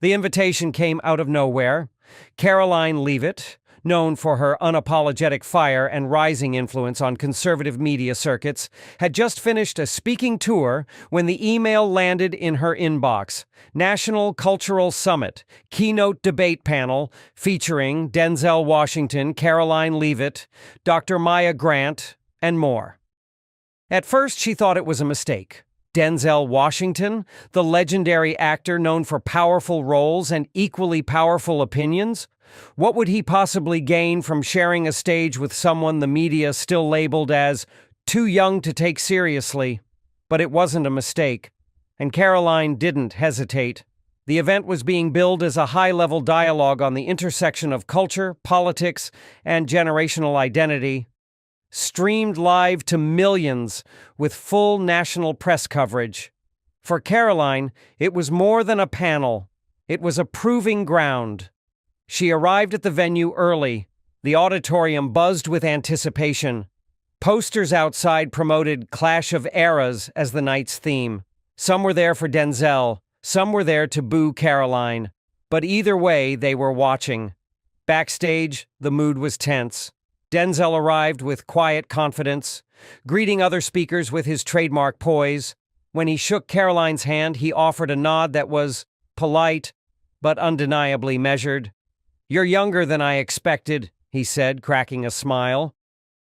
The invitation came out of nowhere. Karoline Leavitt, known for her unapologetic fire and rising influence on conservative media circuits, had just finished a speaking tour when the email landed in her inbox. National Cultural Summit, keynote debate panel featuring Denzel Washington, Karoline Leavitt, Dr. Maya Grant, and more. At first, she thought it was a mistake. Denzel Washington, the legendary actor known for powerful roles and equally powerful opinions? What would he possibly gain from sharing a stage with someone the media still labeled as too young to take seriously? But it wasn't a mistake, and Karoline didn't hesitate. The event was being billed as a high-level dialogue on the intersection of culture, politics, and generational identity, streamed live to millions with full national press coverage. For Karoline, it was more than a panel. It was a proving ground. She arrived at the venue early. The auditorium buzzed with anticipation. Posters outside promoted Clash of Eras as the night's theme. Some were there for Denzel, some were there to boo Karoline. But either way, they were watching. Backstage, the mood was tense. Denzel arrived with quiet confidence, greeting other speakers with his trademark poise. When he shook Karoline's hand, he offered a nod that was polite, but undeniably measured. "You're younger than I expected," he said, cracking a smile.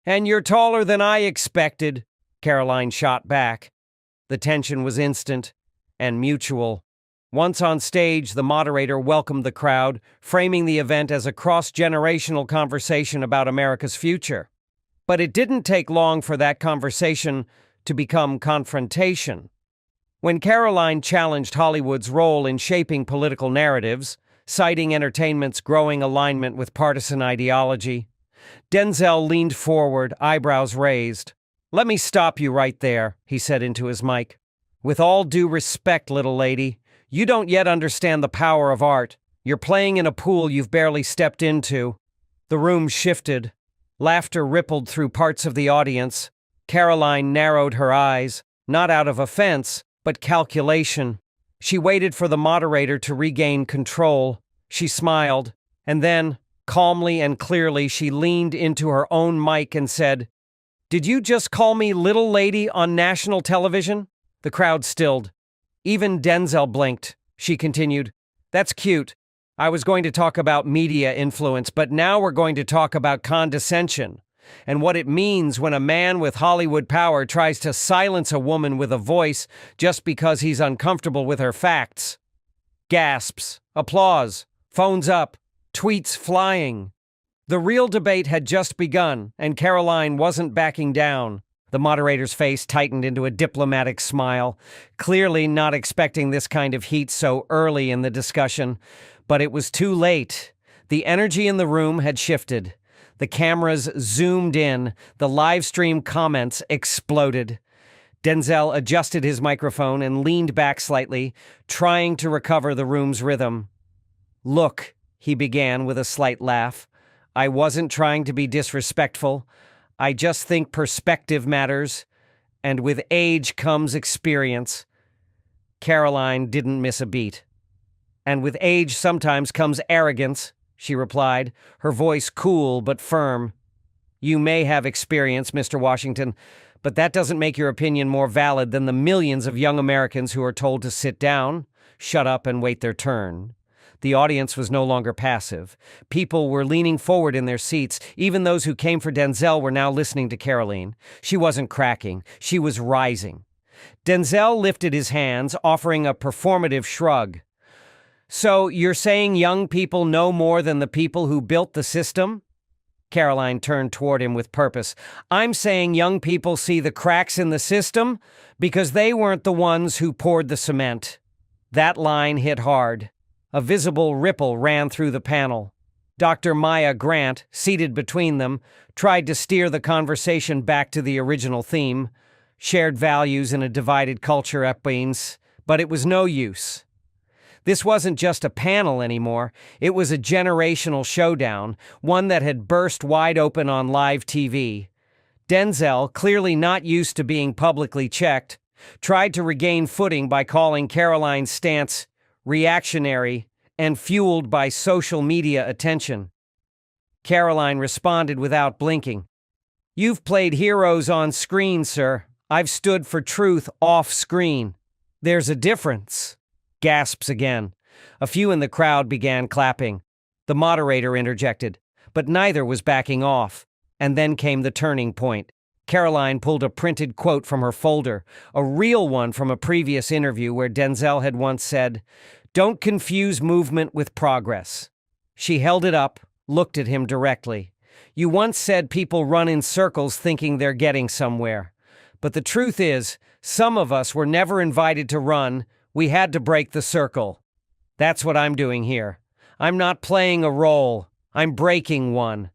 "And you're taller than I expected," Karoline shot back. The tension was instant and mutual. Once on stage, the moderator welcomed the crowd, framing the event as a cross-generational conversation about America's future. But it didn't take long for that conversation to become confrontation. When Karoline challenged Hollywood's role in shaping political narratives, citing entertainment's growing alignment with partisan ideology, Denzel leaned forward, eyebrows raised. "Let me stop you right there," he said into his mic. "With all due respect, little lady, you don't yet understand the power of art. You're playing in a pool you've barely stepped into." The room shifted. Laughter rippled through parts of the audience. Karoline narrowed her eyes, not out of offense, but calculation. She waited for the moderator to regain control. She smiled, and then, calmly and clearly, she leaned into her own mic and said, "Did you just call me little lady on national television?" The crowd stilled. Even Denzel blinked. She continued, "That's cute. I was going to talk about media influence, but now we're going to talk about condescension and what it means when a man with Hollywood power tries to silence a woman with a voice just because he's uncomfortable with her facts." Gasps, applause, phones up, tweets flying. The real debate had just begun, and Karoline wasn't backing down. The moderator's face tightened into a diplomatic smile, clearly not expecting this kind of heat so early in the discussion. But it was too late. The energy in the room had shifted. The cameras zoomed in. The live stream comments exploded. Denzel adjusted his microphone and leaned back slightly, trying to recover the room's rhythm. "Look," he began with a slight laugh, "I wasn't trying to be disrespectful. I just think perspective matters, and with age comes experience." Karoline didn't miss a beat. "And with age sometimes comes arrogance," she replied, her voice cool but firm. "You may have experience, Mr. Washington, but that doesn't make your opinion more valid than the millions of young Americans who are told to sit down, shut up, and wait their turn." The audience was no longer passive. People were leaning forward in their seats. Even those who came for Denzel were now listening to Karoline. She wasn't cracking. She was rising. Denzel lifted his hands, offering a performative shrug. "So you're saying young people know more than the people who built the system?" Karoline turned toward him with purpose. "I'm saying young people see the cracks in the system because they weren't the ones who poured the cement." That line hit hard. A visible ripple ran through the panel. Dr. Maya Grant, seated between them, tried to steer the conversation back to the original theme, shared values in a divided culture, but it was no use. This wasn't just a panel anymore. It was a generational showdown, one that had burst wide open on live TV. Denzel, clearly not used to being publicly checked, tried to regain footing by calling Karoline's stance reactionary and fueled by social media attention. Karoline responded without blinking. "You've played heroes on screen, sir. I've stood for truth off screen. There's a difference." Gasps again. A few in the crowd began clapping. The moderator interjected, but neither was backing off. And then came the turning point. Karoline pulled a printed quote from her folder, a real one from a previous interview where Denzel had once said, "Don't confuse movement with progress." She held it up, looked at him directly. "You once said people run in circles thinking they're getting somewhere. But the truth is, some of us were never invited to run. We had to break the circle. That's what I'm doing here. I'm not playing a role. I'm breaking one."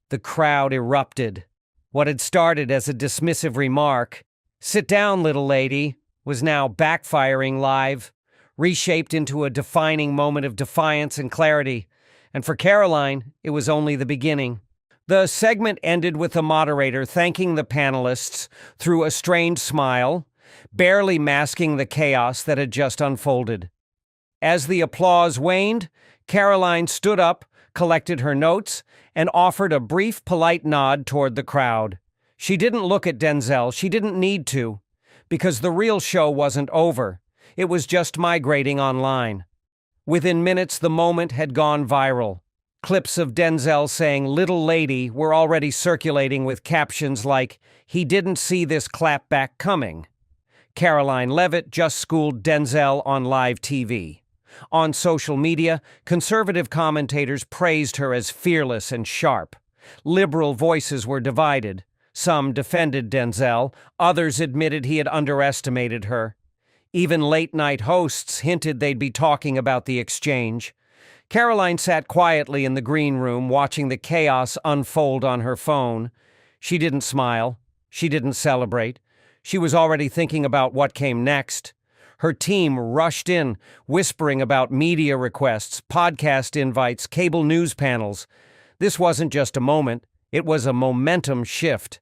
The crowd erupted. What had started as a dismissive remark, "Sit down, little lady," was now backfiring live, reshaped into a defining moment of defiance and clarity. And for Karoline, it was only the beginning. The segment ended with the moderator thanking the panelists through a strained smile, barely masking the chaos that had just unfolded. As the applause waned, Karoline stood up, collected her notes, and offered a brief, polite nod toward the crowd. She didn't look at Denzel. She didn't need to, because the real show wasn't over. It was just migrating online. Within minutes, the moment had gone viral. Clips of Denzel saying "little lady" were already circulating with captions like, "He didn't see this clapback coming." Karoline Leavitt just schooled Denzel on live TV. On social media, conservative commentators praised her as fearless and sharp. Liberal voices were divided. Some defended Denzel, others admitted he had underestimated her. Even late-night hosts hinted they'd be talking about the exchange. Karoline sat quietly in the green room, watching the chaos unfold on her phone. She didn't smile. She didn't celebrate. She was already thinking about what came next. Her team rushed in, whispering about media requests, podcast invites, cable news panels. This wasn't just a moment. It was a momentum shift.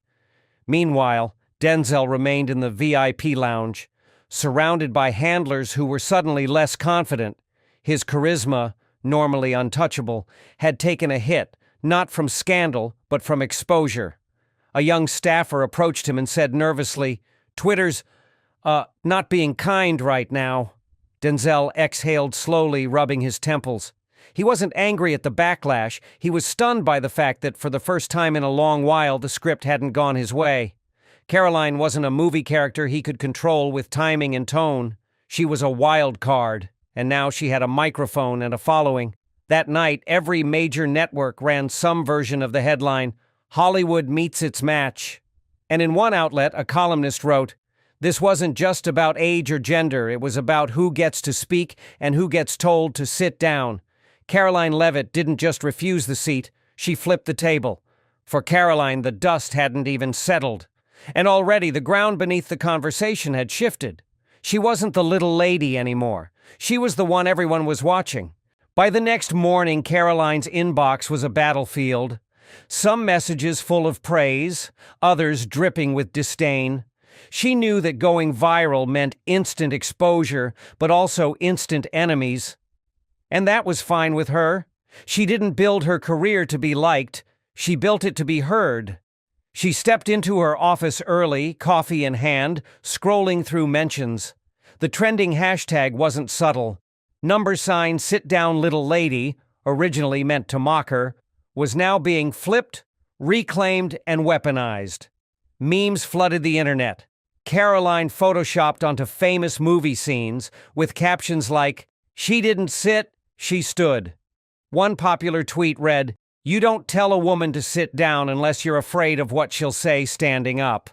Meanwhile, Denzel remained in the VIP lounge, surrounded by handlers who were suddenly less confident. His charisma, normally untouchable, had taken a hit, not from scandal, but from exposure. A young staffer approached him and said nervously, "Twitter's, not being kind right now." Denzel exhaled slowly, rubbing his temples. He wasn't angry at the backlash. He was stunned by the fact that for the first time in a long while, the script hadn't gone his way. Karoline wasn't a movie character he could control with timing and tone. She was a wild card, and now she had a microphone and a following. That night, every major network ran some version of the headline, "Hollywood meets its match." And in one outlet, a columnist wrote, "This wasn't just about age or gender, it was about who gets to speak and who gets told to sit down." Karoline Leavitt didn't just refuse the seat, she flipped the table. For Karoline, the dust hadn't even settled. And already the ground beneath the conversation had shifted. She wasn't the little lady anymore. She was the one everyone was watching. By the next morning, Karoline's inbox was a battlefield. Some messages full of praise, others dripping with disdain. She knew that going viral meant instant exposure, but also instant enemies. And that was fine with her. She didn't build her career to be liked. She built it to be heard. She stepped into her office early, coffee in hand, scrolling through mentions. The trending hashtag wasn't subtle. # "sit down little lady," originally meant to mock her, was now being flipped, reclaimed, and weaponized. Memes flooded the internet. Karoline photoshopped onto famous movie scenes with captions like, "She didn't sit, she stood." One popular tweet read, "You don't tell a woman to sit down unless you're afraid of what she'll say standing up."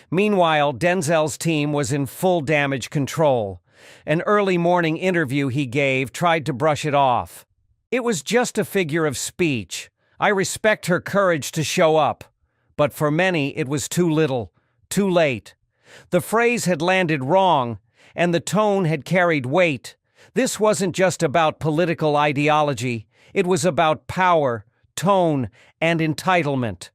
Meanwhile, Denzel's team was in full damage control. An early morning interview he gave tried to brush it off. "It was just a figure of speech. I respect her courage to show up." But for many, it was too little, too late. The phrase had landed wrong, and the tone had carried weight. This wasn't just about political ideology. It was about power, tone, and entitlement.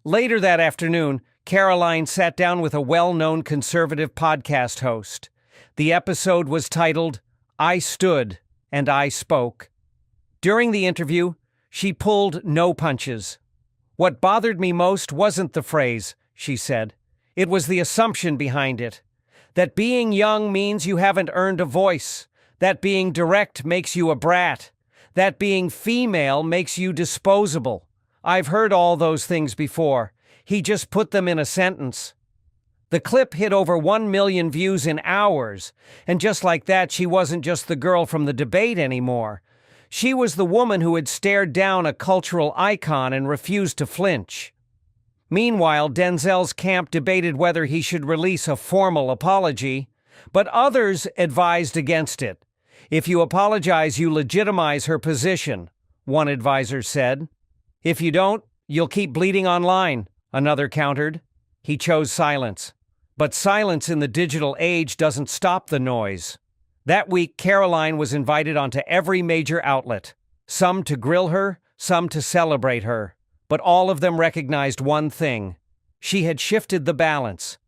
Later that afternoon, Karoline sat down with a well-known conservative podcast host. The episode was titled, "I Stood," and I spoke. During the interview, she pulled no punches. What bothered me most wasn't the phrase, she said. It was the assumption behind it. That being young means you haven't earned a voice. That being direct makes you a brat. That being female makes you disposable. I've heard all those things before. He just put them in a sentence. The clip hit over 1 million views in hours, and just like that, she wasn't just the girl from the debate anymore. She was the woman who had stared down a cultural icon and refused to flinch. Meanwhile, Denzel's camp debated whether he should release a formal apology, but others advised against it. If you apologize, you legitimize her position, one advisor said. If you don't, you'll keep bleeding online, another countered. He chose silence. But silence in the digital age doesn't stop the noise. That week, Karoline was invited onto every major outlet, some to grill her, some to celebrate her. But all of them recognized one thing. She had shifted the balance.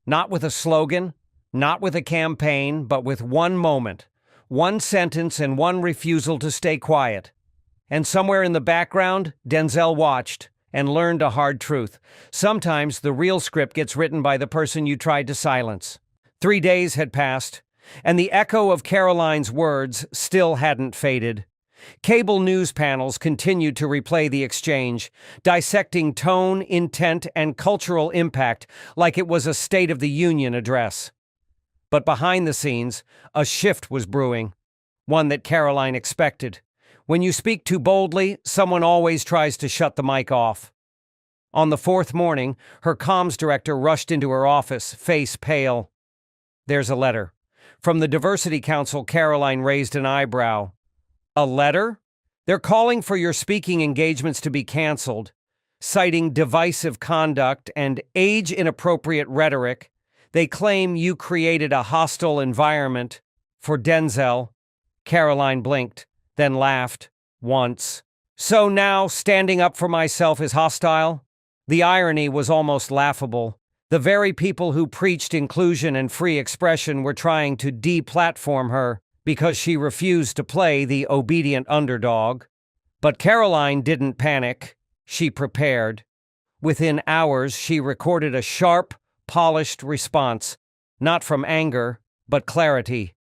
Not with a slogan, not with a campaign, but with one moment, one sentence and one refusal to stay quiet. And somewhere in the background, Denzel watched and learned a hard truth. Sometimes the real script gets written by the person you tried to silence. 3 days had passed, and the echo of Karoline's words still hadn't faded. Cable news panels continued to replay the exchange, dissecting tone, intent, and cultural impact like it was a State of the Union address. But behind the scenes, a shift was brewing, one that Karoline expected. When you speak too boldly, someone always tries to shut the mic off. On the fourth morning, her comms director rushed into her office, face pale. There's a letter. From the Diversity Council, Karoline raised an eyebrow. A letter? They're calling for your speaking engagements to be canceled, citing divisive conduct and age-inappropriate rhetoric. They claim you created a hostile environment for Denzel. Karoline blinked, then laughed, once. So now standing up for myself is hostile? The irony was almost laughable. The very people who preached inclusion and free expression were trying to deplatform her because she refused to play the obedient underdog. But Karoline didn't panic. She prepared. Within hours, she recorded a sharp, polished response, not from anger, but clarity.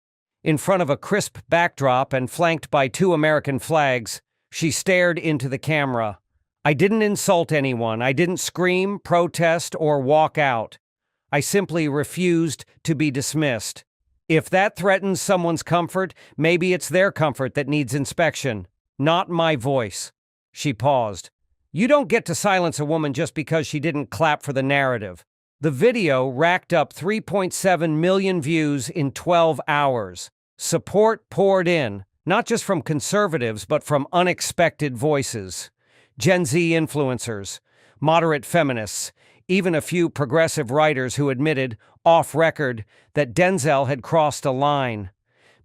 In front of a crisp backdrop and flanked by 2 American flags, she stared into the camera. I didn't insult anyone. I didn't scream, protest, or walk out. I simply refused to be dismissed. If that threatens someone's comfort, maybe it's their comfort that needs inspection, not my voice. She paused. You don't get to silence a woman just because she didn't clap for the narrative. The video racked up 3.7 million views in 12 hours. Support poured in, not just from conservatives, but from unexpected voices. Gen Z influencers, moderate feminists, even a few progressive writers who admitted, off-record, that Denzel had crossed a line.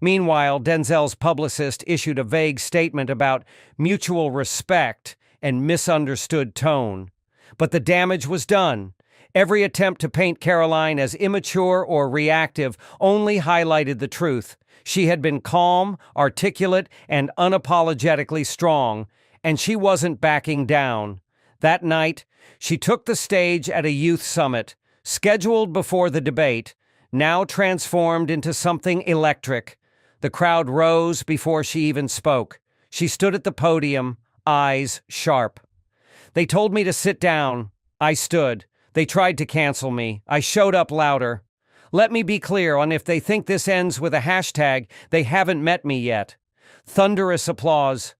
Meanwhile, Denzel's publicist issued a vague statement about mutual respect and misunderstood tone. But the damage was done. Every attempt to paint Karoline as immature or reactive only highlighted the truth. She had been calm, articulate, and unapologetically strong, and she wasn't backing down. That night, she took the stage at a youth summit, scheduled before the debate, now transformed into something electric. The crowd rose before she even spoke. She stood at the podium, eyes sharp. They told me to sit down. I stood. They tried to cancel me. I showed up louder. Let me be clear on if they think this ends with a hashtag, they haven't met me yet. Thunderous applause.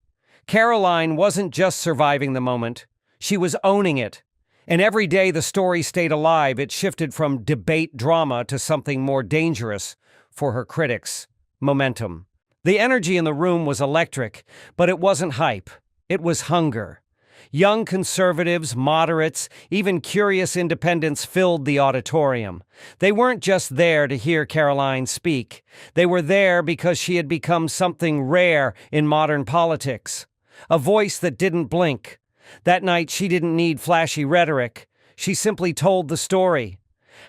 Karoline wasn't just surviving the moment. She was owning it. And every day the story stayed alive, it shifted from debate drama to something more dangerous for her critics. Momentum. The energy in the room was electric, but it wasn't hype. It was hunger. Young conservatives, moderates, even curious independents filled the auditorium. They weren't just there to hear Karoline speak. They were there because she had become something rare in modern politics. A voice that didn't blink. That night she didn't need flashy rhetoric. She simply told the story.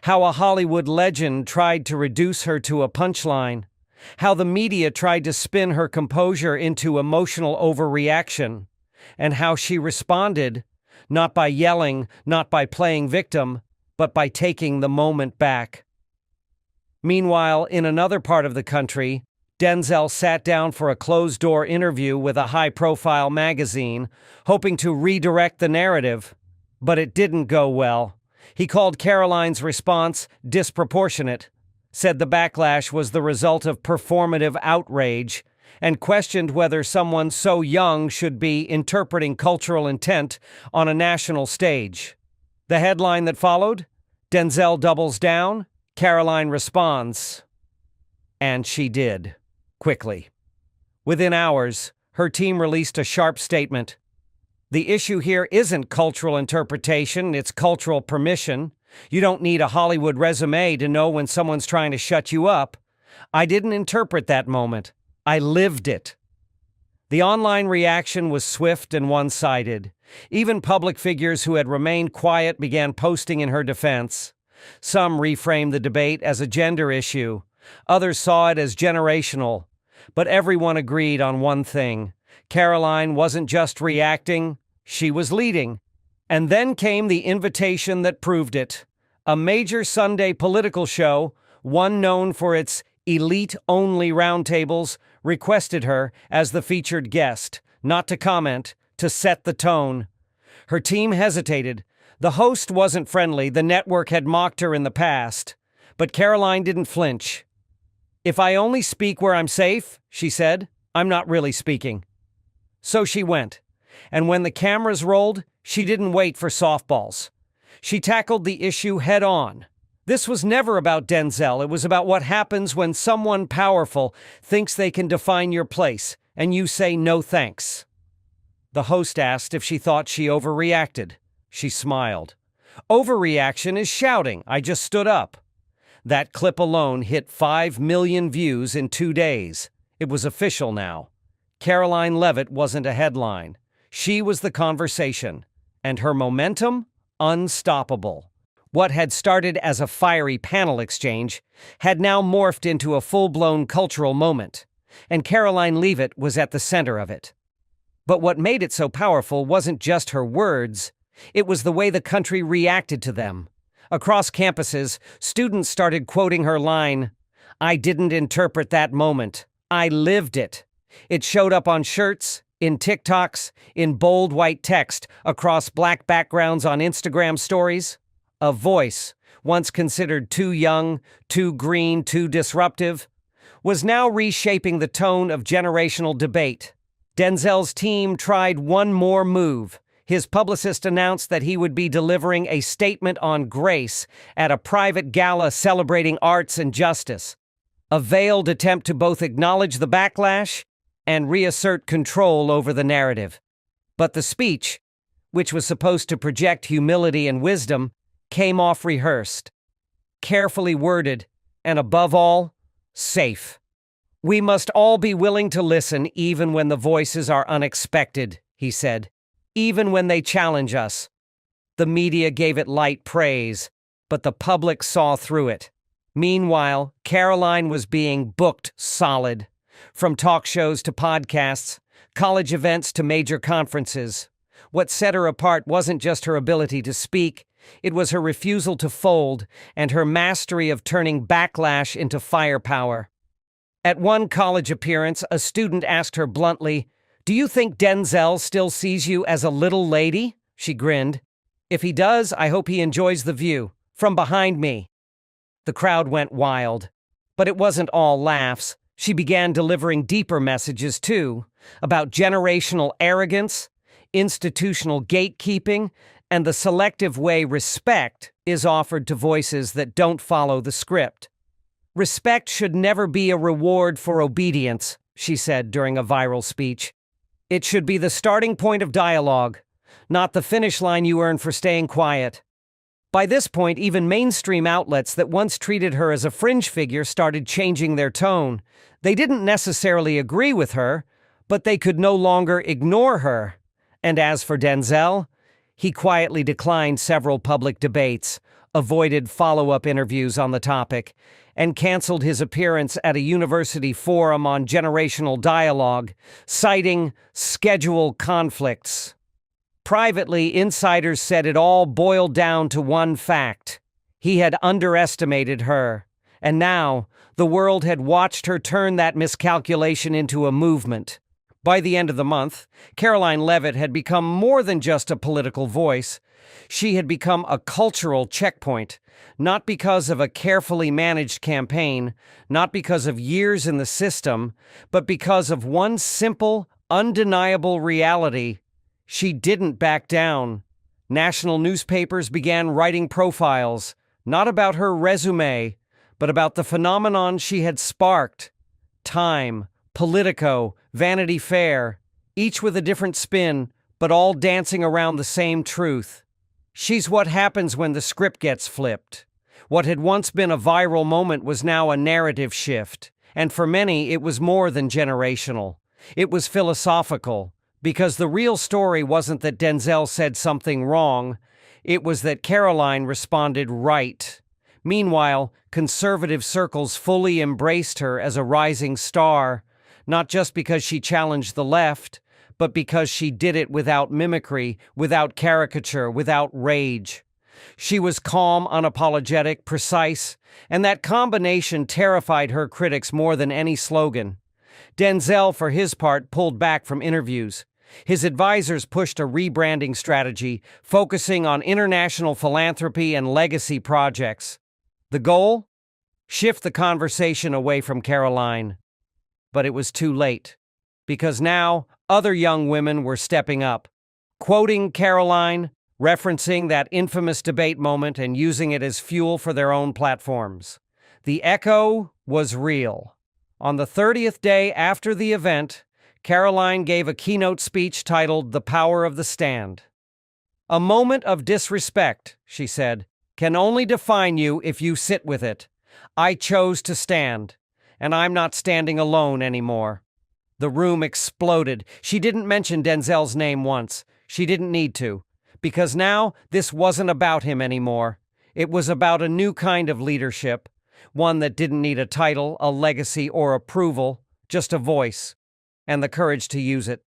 How a Hollywood legend tried to reduce her to a punchline. how the media tried to spin her composure into emotional overreaction, and how she responded, not by yelling, not by playing victim, but by taking the moment back. Meanwhile, in another part of the country, Denzel sat down for a closed-door interview with a high-profile magazine, hoping to redirect the narrative. But it didn't go well. He called Karoline's response disproportionate, said the backlash was the result of performative outrage, and questioned whether someone so young should be interpreting cultural intent on a national stage. The headline that followed? Denzel doubles down, Karoline responds. And she did. Quickly. Within hours, her team released a sharp statement. The issue here isn't cultural interpretation, it's cultural permission. You don't need a Hollywood resume to know when someone's trying to shut you up. I didn't interpret that moment. I lived it. The online reaction was swift and one-sided. Even public figures who had remained quiet began posting in her defense. Some reframed the debate as a gender issue. Others saw it as generational. But everyone agreed on one thing. Karoline wasn't just reacting, she was leading. And then came the invitation that proved it. A major Sunday political show, one known for its elite-only roundtables, requested her as the featured guest, not to comment, to set the tone. Her team hesitated. The host wasn't friendly, the network had mocked her in the past. But Karoline didn't flinch. If I only speak where I'm safe, she said, I'm not really speaking. So she went. And when the cameras rolled, she didn't wait for softballs. She tackled the issue head on. This was never about Denzel. It was about what happens when someone powerful thinks they can define your place, and you say no thanks. The host asked if she thought she overreacted. She smiled. Overreaction is shouting, I just stood up. That clip alone hit 5 million views in 2 days. It was official now. Karoline Leavitt wasn't a headline. She was the conversation. And her momentum? Unstoppable. What had started as a fiery panel exchange had now morphed into a full-blown cultural moment. And Karoline Leavitt was at the center of it. But what made it so powerful wasn't just her words. It was the way the country reacted to them. Across campuses, students started quoting her line, I didn't interpret that moment. I lived it. It showed up on shirts, in TikToks, in bold white text, across black backgrounds on Instagram stories. A voice, once considered too young, too green, too disruptive, was now reshaping the tone of generational debate. Denzel's team tried one more move. His publicist announced that he would be delivering a statement on grace at a private gala celebrating arts and justice, a veiled attempt to both acknowledge the backlash and reassert control over the narrative. But the speech, which was supposed to project humility and wisdom, came off rehearsed, carefully worded, and above all, safe. We must all be willing to listen even when the voices are unexpected, he said. Even when they challenge us. The media gave it light praise, but the public saw through it. Meanwhile, Karoline was being booked solid. From talk shows to podcasts, college events to major conferences. What set her apart wasn't just her ability to speak, it was her refusal to fold and her mastery of turning backlash into firepower. At one college appearance, a student asked her bluntly, Do you think Denzel still sees you as a little lady? She grinned. If he does, I hope he enjoys the view. From behind me. The crowd went wild. But it wasn't all laughs. She began delivering deeper messages, too, about generational arrogance, institutional gatekeeping, and the selective way respect is offered to voices that don't follow the script. Respect should never be a reward for obedience, she said during a viral speech. It should be the starting point of dialogue, not the finish line you earn for staying quiet. By this point, even mainstream outlets that once treated her as a fringe figure started changing their tone. They didn't necessarily agree with her, but they could no longer ignore her. And as for Denzel, he quietly declined several public debates, avoided follow-up interviews on the topic, and canceled his appearance at a university forum on generational dialogue, citing schedule conflicts. Privately, insiders said it all boiled down to one fact: he had underestimated her, and now the world had watched her turn that miscalculation into a movement. By the end of the month, Karoline Leavitt had become more than just a political voice. She had become a cultural checkpoint, not because of a carefully managed campaign, not because of years in the system, but because of one simple, undeniable reality: she didn't back down. National newspapers began writing profiles, not about her resume, but about the phenomenon she had sparked. Time, Politico, Vanity Fair, each with a different spin, but all dancing around the same truth. She's what happens when the script gets flipped. What had once been a viral moment was now a narrative shift, and for many it was more than generational. It was philosophical, because the real story wasn't that Denzel said something wrong, it was that Karoline responded right. Meanwhile, conservative circles fully embraced her as a rising star, not just because she challenged the left, but because she did it without mimicry, without caricature, without rage. She was calm, unapologetic, precise, and that combination terrified her critics more than any slogan. Denzel, for his part, pulled back from interviews. His advisors pushed a rebranding strategy, focusing on international philanthropy and legacy projects. The goal? Shift the conversation away from Karoline. But it was too late, because now other young women were stepping up, quoting Karoline, referencing that infamous debate moment and using it as fuel for their own platforms. The echo was real. On the 30th day after the event, Karoline gave a keynote speech titled "The Power of the Stand." "A moment of disrespect," she said, "can only define you if you sit with it. I chose to stand, and I'm not standing alone anymore." The room exploded. She didn't mention Denzel's name once. She didn't need to, because now this wasn't about him anymore. It was about a new kind of leadership, one that didn't need a title, a legacy, or approval, just a voice, and the courage to use it.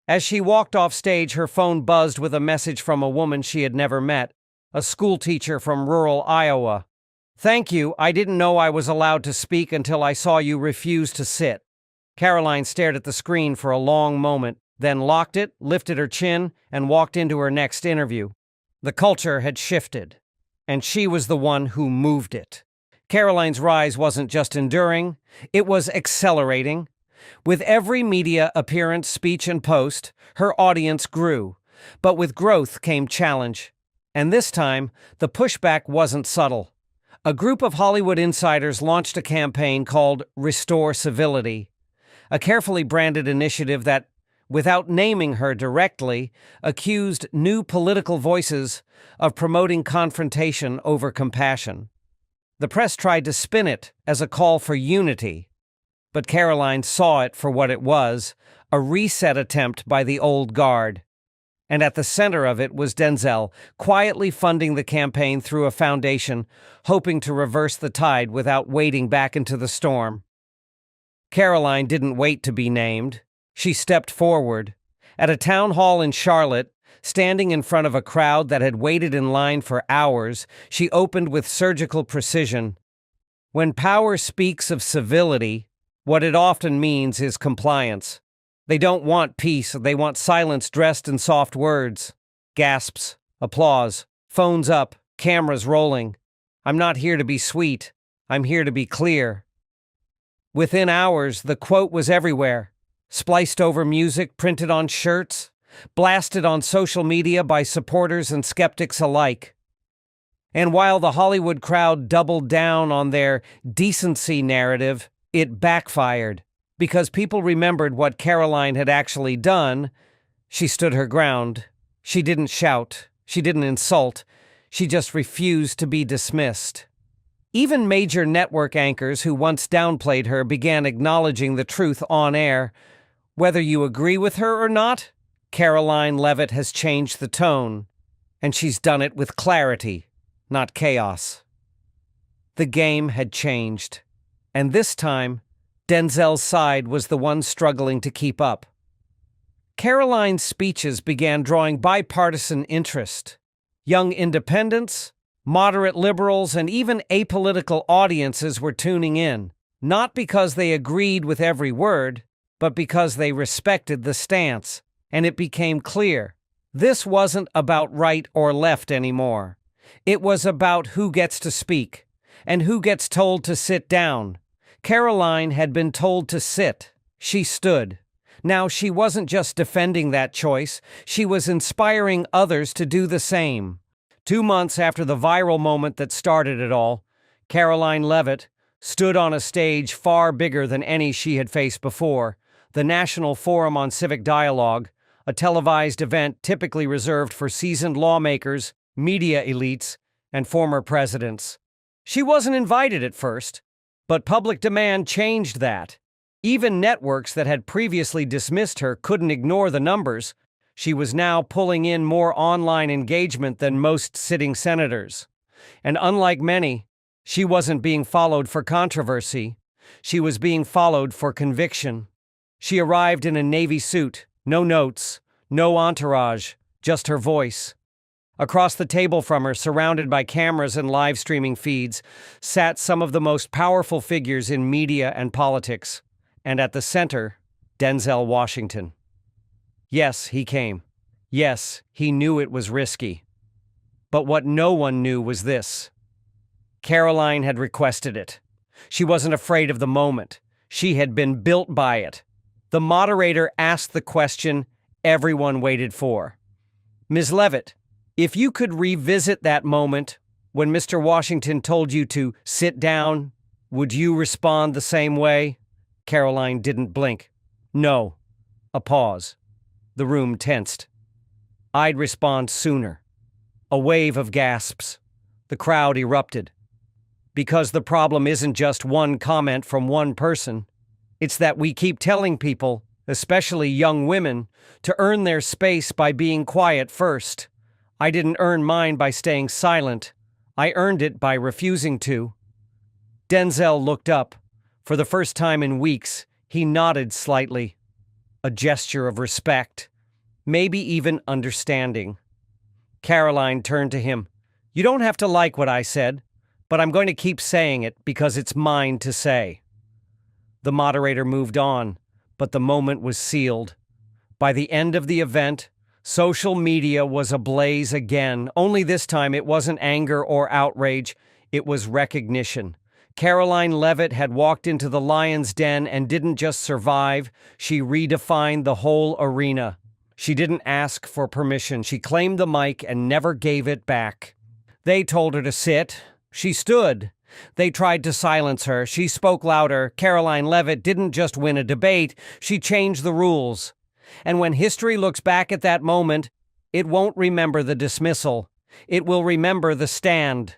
As she walked off stage, her phone buzzed with a message from a woman she had never met, a schoolteacher from rural Iowa. "Thank you, I didn't know I was allowed to speak until I saw you refuse to sit." Karoline stared at the screen for a long moment, then locked it, lifted her chin, and walked into her next interview. The culture had shifted, and she was the one who moved it. Karoline's rise wasn't just enduring, it was accelerating. With every media appearance, speech, and post, her audience grew. But with growth came challenge. And this time, the pushback wasn't subtle. A group of Hollywood insiders launched a campaign called Restore Civility, a carefully branded initiative that, without naming her directly, accused new political voices of promoting confrontation over compassion. The press tried to spin it as a call for unity, but Karoline saw it for what it was, a reset attempt by the old guard. And at the center of it was Denzel, quietly funding the campaign through a foundation, hoping to reverse the tide without wading back into the storm. Karoline didn't wait to be named. She stepped forward. At a town hall in Charlotte, standing in front of a crowd that had waited in line for hours, she opened with surgical precision. When power speaks of civility, what it often means is compliance. They don't want peace, they want silence dressed in soft words. Gasps, applause, phones up, cameras rolling. "I'm not here to be sweet, I'm here to be clear." Within hours, the quote was everywhere, spliced over music, printed on shirts, blasted on social media by supporters and skeptics alike. And while the Hollywood crowd doubled down on their decency narrative, it backfired. Because people remembered what Karoline had actually done. She stood her ground. She didn't shout. She didn't insult. She just refused to be dismissed. Even major network anchors who once downplayed her began acknowledging the truth on air. Whether you agree with her or not, Karoline Leavitt has changed the tone. And she's done it with clarity, not chaos. The game had changed. And this time, Denzel's side was the one struggling to keep up. Karoline's speeches began drawing bipartisan interest. Young independents, moderate liberals, and even apolitical audiences were tuning in, not because they agreed with every word, but because they respected the stance, and it became clear. This wasn't about right or left anymore. It was about who gets to speak, and who gets told to sit down. Karoline had been told to sit. She stood. Now, she wasn't just defending that choice, she was inspiring others to do the same. 2 months after the viral moment that started it all, Karoline Leavitt stood on a stage far bigger than any she had faced before, the National Forum on Civic Dialogue, a televised event typically reserved for seasoned lawmakers, media elites, and former presidents. She wasn't invited at first, but public demand changed that. Even networks that had previously dismissed her couldn't ignore the numbers. She was now pulling in more online engagement than most sitting senators. And unlike many, she wasn't being followed for controversy. She was being followed for conviction. She arrived in a navy suit, no notes, no entourage, just her voice. Across the table from her, surrounded by cameras and live streaming feeds, sat some of the most powerful figures in media and politics. And at the center, Denzel Washington. Yes, he came. Yes, he knew it was risky. But what no one knew was this. Karoline had requested it. She wasn't afraid of the moment. She had been built by it. The moderator asked the question everyone waited for. Ms. Leavitt, if you could revisit that moment when Mr. Washington told you to sit down, would you respond the same way? Karoline didn't blink. No. A pause. The room tensed. I'd respond sooner. A wave of gasps. The crowd erupted. Because the problem isn't just one comment from one person. It's that we keep telling people, especially young women, to earn their space by being quiet first. I didn't earn mine by staying silent. I earned it by refusing to. Denzel looked up. For the first time in weeks, he nodded slightly. A gesture of respect. Maybe even understanding. Karoline turned to him. You don't have to like what I said, but I'm going to keep saying it because it's mine to say. The moderator moved on, but the moment was sealed. By the end of the event, social media was ablaze again. Only this time it wasn't anger or outrage, it was recognition. Karoline Leavitt had walked into the lion's den and didn't just survive, she redefined the whole arena. She didn't ask for permission, she claimed the mic and never gave it back. They told her to sit. She stood. They tried to silence her. She spoke louder. Karoline Leavitt didn't just win a debate, she changed the rules. And when history looks back at that moment, it won't remember the dismissal. It will remember the stand.